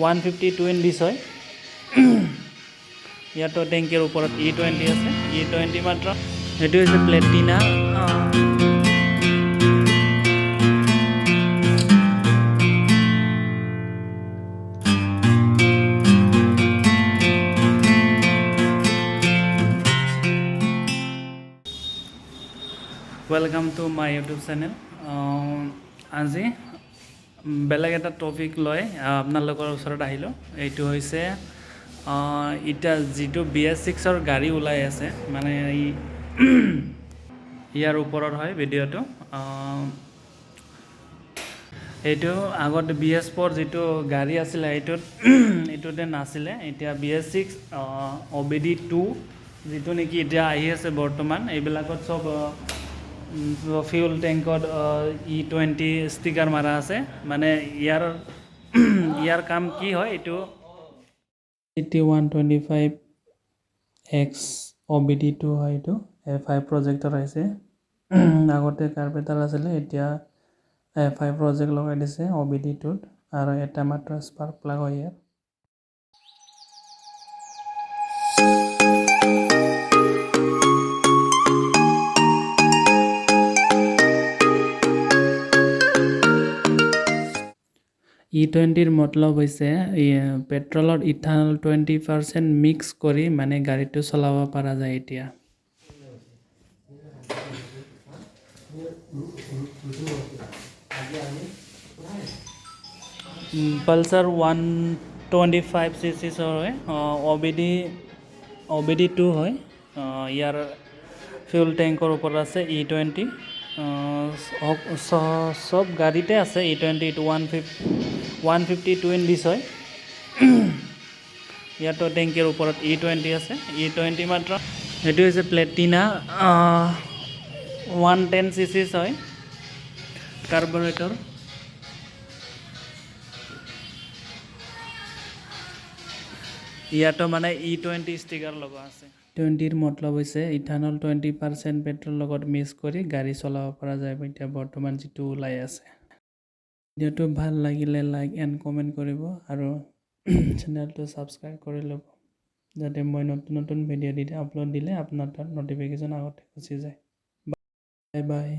150 twin দিছ হয় ইয়াতো টেংকিৰ ওপৰত e20 আছে e20 মাত্ৰ এটো হৈছে Platina Welcome to my YouTube channel. আজি বেলেগ এটা টপিক লৈ আপোনালোকৰ ওচৰত আহিলো এইটো হৈছে এটা যেটো BS6 ৰ গাড়ী ওলাই আছে মানে ইয়াৰ ওপৰত হয় ভিডিওটো এইটো আগত BS4 যেটো গাড়ী আছিল এইটোতে নাছিলে এতিয়া BS6 obd2 যেটো নেকি এতিয়া আহি আছে বৰ্তমান এইবিলাকত সব fuel tankত e20 sticker মাৰা আছে মানে ইয়াৰ কাম কি হয় এটো td.ns obd2 হয় এটো F5 প্ৰজেক্টৰ আছে আগতে কাৰ্পেটাৰ আছিল এতিয়া F5 প্ৰজেক্ট লগাই দিছে obd2 আৰু এটা মাত্ৰ স্পাৰ্ক প্লাগ হয় ইয়াৰ e20 ৰ মতলব হৈছে পেট্ৰলৰ ethanol 20% মিক্স কৰি মানে গাড়ীটো চলাব পৰা যায় এতিয়া pulsar 125 cc হয় obd2 হয় ইয়াৰ fuel tanker ওপৰত আছে e20 সব গাড়ীতে আছে e20 to 150 টুইন দিছ হয় ইয়াতো টেংকিৰ ওপৰত e20 আছে e20 মাত্ৰ এটো হৈছে প্লেটিনা 110 cc হয় কাৰ্বোৰেটৰ ইয়াতো মানে e20 ষ্টিকাৰ লগা আছে 20 ৰ মতলব হৈছে ethanol 20% পেট্ৰল লগত মিক্স কৰি গাড়ী চলাব পৰা যায় এতিয়া বৰ্তমান যেটো ওলাই আছে ভিডিওটো ভাল লাগিলে লাইক এণ্ড কমেন্ট কৰিব আৰু চেনেলটো সাবস্ক্ৰাইব কৰি ল'ব যাতে মই নতুন ভিডিও আপলোড দিলে আপোনাৰ তাত নটিফিকেশন আগতে গুচি যায় বাই বাই